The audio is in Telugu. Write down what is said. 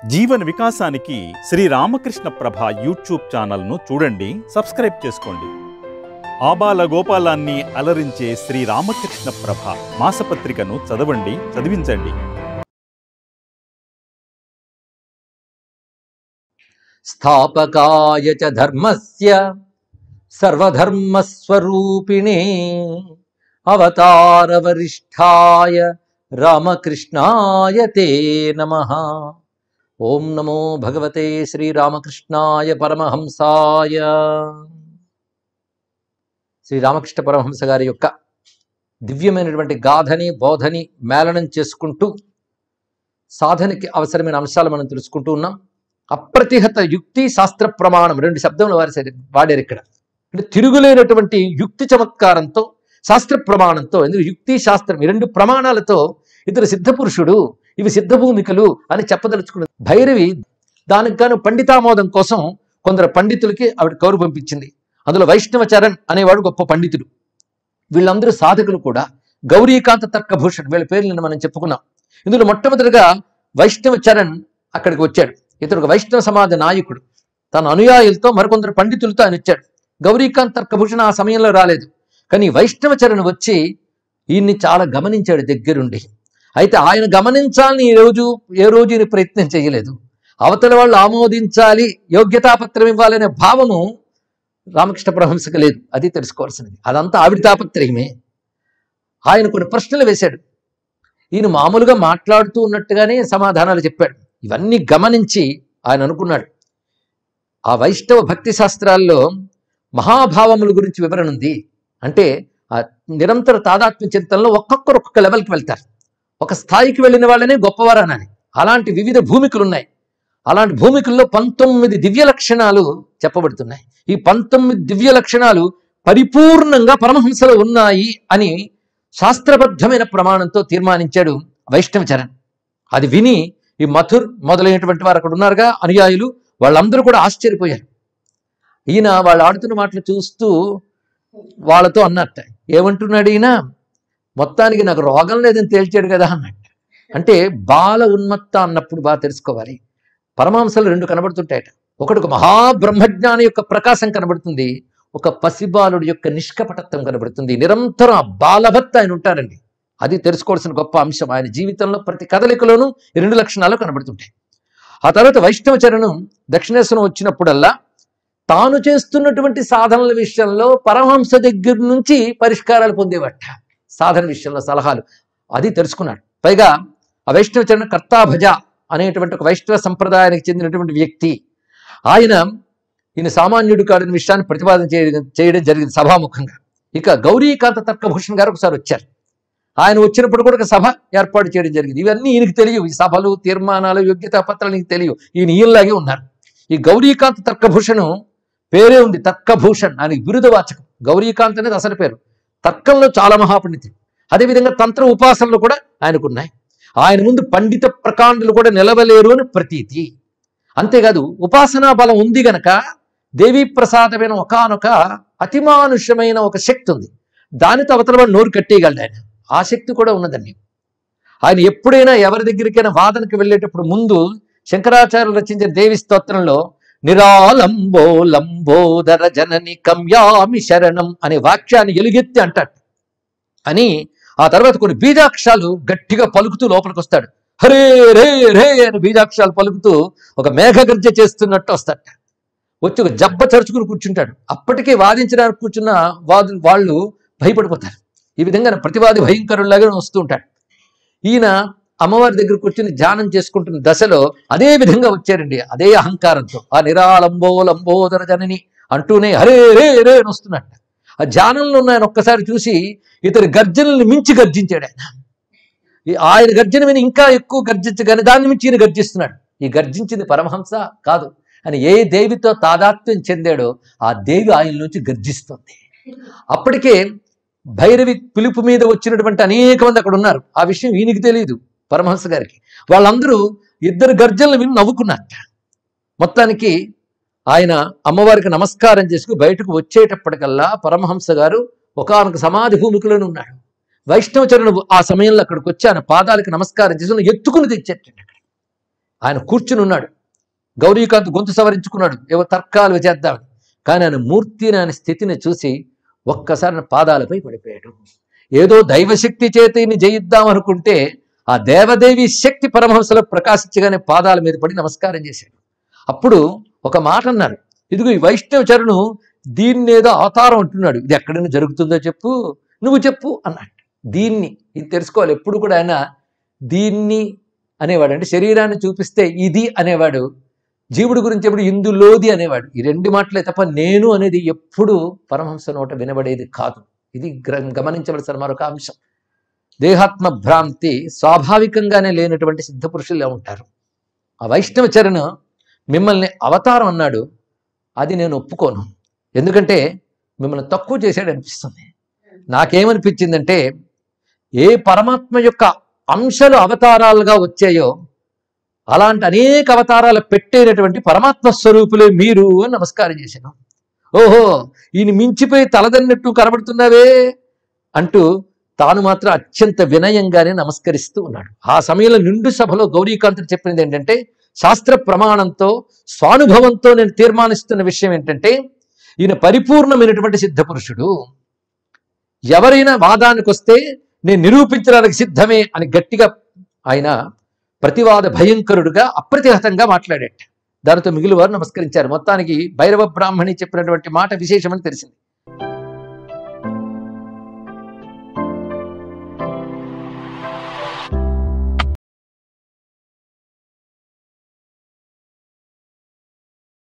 జీవన వికాసానికి శ్రీ రామకృష్ణ ప్రభ యూట్యూబ్ ఛానల్ను చూడండి, సబ్స్క్రైబ్ చేసుకోండి. ఆబాల గోపాలాన్ని అలరించే శ్రీ రామకృష్ణ ప్రభ మాసపత్రికను చదవండి, చదివించండి. స్థాపకాయ చ ధర్మస్య సర్వధర్మస్వరూపిణే అవతార వరిష్ఠాయ రామకృష్ణాయ తే నమః. ఓం నమో భగవతే శ్రీరామకృష్ణాయ పరమహంసాయ. శ్రీరామకృష్ణ పరమహంస గారి యొక్క దివ్యమైనటువంటి గాథని బోధని మేళనం చేసుకుంటూ సాధనకి అవసరమైన అంశాలు మనం తెలుసుకుంటూ ఉన్నాం. అప్రతిహత యుక్తి శాస్త్ర ప్రమాణం రెండు శబ్దములు వాడారు ఇక్కడ. అంటే తిరుగులేనటువంటి యుక్తి చమత్కారంతో శాస్త్ర ప్రమాణంతో, ఎందుకు యుక్తి శాస్త్రం ఈ రెండు ప్రమాణాలతో ఇతరు సిద్ధపురుషుడు, ఇవి సిద్ధభూమికలు అని చెప్పదలుచుకున్నది. భైరవి దానికి గాను పండితామోదం కోసం కొందరు పండితులకి ఆవిడ కౌరు పంపించింది. అందులో వైష్ణవచరణ్ అనేవాడు గొప్ప పండితుడు. వీళ్ళందరూ సాధకులు కూడా. గౌరీకాంత తర్కభూషణ్ వీళ్ళ పేర్లను మనం చెప్పుకున్నాం. ఇందులో మొట్టమొదటిగా వైష్ణవచరణ్ అక్కడికి వచ్చాడు. ఇతడు ఒక వైష్ణవ సమాజ నాయకుడు. తన అనుయాయులతో మరికొందరు పండితులతో ఆయన వచ్చాడు. గౌరీకాంత్ తర్కభూషణ ఆ సమయంలో రాలేదు. కానీ వైష్ణవచరణ్ వచ్చి ఈయన్ని చాలా గమనించాడు దగ్గరుండి. అయితే ఆయన గమనించాలని ఏ రోజు ఈయన ప్రయత్నం చేయలేదు. అవతల వాళ్ళు ఆమోదించాలి, యోగ్యతాపత్రం ఇవ్వాలనే భావము రామకృష్ణ పరమహంసకు లేదు. అది తెలుసుకోవాల్సినది. అదంతా ఆవిడ తాపత్రయమే. ఆయన కొన్ని ప్రశ్నలు వేశాడు. ఈయన మామూలుగా మాట్లాడుతూ ఉన్నట్టుగానే సమాధానాలు చెప్పాడు. ఇవన్నీ గమనించి ఆయన అనుకున్నాడు, ఆ వైష్ణవ భక్తి శాస్త్రాల్లో మహాభావముల గురించి వివరణ ఉంది. అంటే ఆ నిరంతర తాదాత్మ్య చింతనలో ఒక్కొక్కరు ఒక్కొక్క లెవెల్కి వెళ్తారు. ఒక స్థాయికి వెళ్ళిన వాళ్ళనే గొప్పవారు అనాలి. అలాంటి వివిధ భూమికలు ఉన్నాయి. అలాంటి భూమికల్లో 19 దివ్య లక్షణాలు చెప్పబడుతున్నాయి. ఈ 19 దివ్య లక్షణాలు పరిపూర్ణంగా పరమహంసలో ఉన్నాయి అని శాస్త్రబద్ధమైన ప్రమాణంతో తీర్మానించాడు వైష్ణవచరణ్. అది విని ఈ మథుర్ మొదలైనటువంటి వారు అక్కడ ఉన్నారుగా అనుయాయులు, వాళ్ళందరూ కూడా ఆశ్చర్యపోయారు. ఈయన వాళ్ళు ఆడుతున్న మాటలు చూస్తూ వాళ్ళతో అన్నట్ట, ఏమంటున్నాడు ఈయన, మొత్తానికి నాకు రోగం లేదని తేల్చాడు కదా అన్నట్టు. అంటే బాల ఉన్మత్త అన్నప్పుడు బాగా తెలుసుకోవాలి. పరమహంసలు రెండు కనబడుతుంటాయట. ఒకటి ఒక మహాబ్రహ్మజ్ఞాని యొక్క ప్రకాశం కనబడుతుంది, ఒక పసిబాలుడి యొక్క నిష్కపటత్వం కనబడుతుంది. నిరంతరం ఆ బాలభత్త ఆయన ఉంటారండి. అది తెలుసుకోవాల్సిన గొప్ప అంశం. ఆయన జీవితంలో ప్రతి కదలికలోనూ ఈ రెండు లక్షణాలు కనబడుతుంటాయి. ఆ తర్వాత వైష్ణవచరణం దక్షిణేశ్వరం వచ్చినప్పుడల్లా తాను చేస్తున్నటువంటి సాధనల విషయంలో పరమహంస దగ్గర నుంచి పరిష్కారాలు పొందేవట. సాధన విషయంలో సలహాలు అది తెలుసుకున్నాడు. పైగా ఆ వైష్ణవచరణ కర్తాభజ అనేటువంటి ఒక వైష్ణవ సంప్రదాయానికి చెందినటువంటి వ్యక్తి. ఈయన సామాన్యుడు కాడని విషయాన్ని ప్రతిపాదన చేయడం జరిగింది సభాముఖంగా. ఇక గౌరీకాంత తర్కభూషణ్ గారు ఒకసారి వచ్చారు. ఆయన వచ్చినప్పుడు కూడా ఒక సభ ఏర్పాటు చేయడం జరిగింది. ఇవన్నీ ఈయనకి తెలియవు. ఈ సభలు, తీర్మానాలు, యోగ్యతా పత్రాలు ఈయనకి తెలియవు. ఈయనలాగే ఉన్నారు. ఈ గౌరీకాంత తర్కభూషణ్ పేరే ఉంది, తర్కభూషణ్ అని బిరుదవాచకం. గౌరీకాంత్ అనేది అసలు పేరు. తర్కంలో చాలా మహాపండితుడు. అదేవిధంగా తంత్ర ఉపాసనలు కూడా ఆయనకున్నాయి. ఆయన ముందు పండిత ప్రకాండులు కూడా నిలవలేరు అని ప్రతీతి. అంతేకాదు ఉపాసనా బలం ఉంది గనక దేవీ ప్రసాదమైన ఒకానొక అతిమానుష్యమైన ఒక శక్తి ఉంది. దానితో అవతల వాడు నోరు కట్టేయగలడు. ఆయన ఆ శక్తి కూడా ఉన్నదండి. ఆయన ఎప్పుడైనా ఎవరి దగ్గరికైనా వాదనకి వెళ్ళేటప్పుడు ముందు శంకరాచార్యులు రచించిన దేవి స్తోత్రంలో నిరాలంబో లంబోదర జనని కమ్యామి శరణం అనే వాక్యాన్ని ఎలుగెత్తి అంటాడు అని, ఆ తర్వాత కొన్ని బీజాక్షరాలు గట్టిగా పలుకుతూ లోపలికి వస్తాడు. హరే రే రే అని బీజాక్షరాలు పలుకుతూ ఒక మేఘగర్జ చేస్తున్నట్టు వస్తాడు. వచ్చి ఒక జబ్బ చరుచుకుని కూర్చుంటాడు. అప్పటికే వాదించడానికి కూర్చున్న వాళ్ళు భయపడిపోతారు. ఈ విధంగా ప్రతివాది భయంకరులాగా వస్తూ ఉంటాడు. ఈయన అమ్మవారి దగ్గర కూర్చుని ధ్యానం చేసుకుంటున్న దశలో అదే విధంగా వచ్చారండి. అదే అహంకారంతో ఆ నిరాలంబో లంబోదర జనని అంటూనే హరే రే రే అని వస్తున్నట్ట. ఆ ధ్యానంలో ఉన్న ఆయన ఒక్కసారి చూసి ఇతని గర్జనల్ని మించి గర్జించాడు. ఆయన గర్జన విని ఇంకా ఎక్కువ గర్జించగానే దాన్ని మించి ఈయన గర్జిస్తున్నాడు. ఈ గర్జించింది పరమహంస కాదు అని ఏ దేవితో తాదాత్మ్యం చెందాడో ఆ దేవి ఆయన నుంచి గర్జిస్తుంది. అప్పటికే భైరవి పిలుపు మీద వచ్చినటువంటి అనేక మంది అక్కడ ఉన్నారు. ఆ విషయం ఈయనకి తెలియదు పరమహంస గారికి. వాళ్ళందరూ ఇద్దరు గర్జనలు విని నవ్వుకున్నారట. మొత్తానికి ఆయన అమ్మవారికి నమస్కారం చేసుకుని బయటకు వచ్చేటప్పటికల్లా పరమహంస గారు ఒకానొక సమాధి భూమికలోనే ఉన్నాడు. వైష్ణవచరణుడు ఆ సమయంలో అక్కడికి వచ్చి ఆయన పాదాలకు నమస్కారం చేసుకుని ఎత్తుకుని తెచ్చేటండి. ఆయన కూర్చుని ఉన్నాడు. గౌరీకాంత్ గొంతు సవరించుకున్నాడు, ఏవో తర్కాలు చేద్దామని. కానీ ఆయన మూర్తిని, ఆయన స్థితిని చూసి ఒక్కసారి పాదాలపై పడిపోయాడు. ఏదో దైవశక్తి చేత ఈయన్ని జయిద్దాం అనుకుంటే ఆ దేవదేవి శక్తి పరమహంసలో ప్రకాశించగానే పాదాల మీద పడి నమస్కారం చేశాడు. అప్పుడు ఒక మాట అన్నారు, ఇదిగో ఈ వైష్ణవచరణు దీన్నేదో అవతారం అంటున్నాడు, ఇది ఎక్కడైనా జరుగుతుందో చెప్పు, నువ్వు చెప్పు అన్నాడు. దీన్ని ఇది తెలుసుకోవాలి. ఎప్పుడు కూడా ఆయన దీన్ని అనేవాడు, అంటే శరీరాన్ని చూపిస్తే ఇది అనేవాడు. జీవుడి గురించి ఎప్పుడు ఇందులోది అనేవాడు. ఈ రెండు మాటలే తప్ప నేను అనేది ఎప్పుడు పరమహంస నోట వినబడేది కాదు. ఇది గమనించవలసిన మరొక అంశం. దేహాత్మ భ్రాంతి స్వాభావికంగానే లేనటువంటి సిద్ధ పురుషులు ఉంటారు. ఆ వైష్ణవచరణ మిమ్మల్ని అవతారం అన్నాడు, అది నేను ఒప్పుకోను. ఎందుకంటే మిమ్మల్ని తక్కువ చేశాడు అనిపిస్తుంది. నాకేమనిపించిందంటే ఏ పరమాత్మ యొక్క అంశాలు అవతారాలుగా వచ్చాయో అలాంటి అనేక అవతారాలు పెట్టేటటువంటి పరమాత్మ స్వరూపులే మీరు అని నమస్కారం చేశాను. ఓహో, ఈయన మించిపోయి తలదన్నట్టు కనబడుతున్నావే అంటూ తాను మాత్రం అత్యంత వినయంగానే నమస్కరిస్తూ ఉన్నాడు. ఆ సమయంలో నిండు సభలో గౌరీకాంతుడు చెప్పింది ఏంటంటే, శాస్త్ర ప్రమాణంతో స్వానుభవంతో నేను తీర్మానిస్తున్న విషయం ఏంటంటే, ఈయన పరిపూర్ణమైనటువంటి సిద్ధ పురుషుడు. ఎవరైనా వాదానికి వస్తే నేను నిరూపించడానికి సిద్ధమే అని గట్టిగా ఆయన ప్రతివాద భయంకరుడుగా అప్రతిహతంగా మాట్లాడాడు. దానితో మిగిలిన వారు నమస్కరించారు. మొత్తానికి భైరవ బ్రాహ్మణి చెప్పినటువంటి మాట విశేషమని తెలిసింది.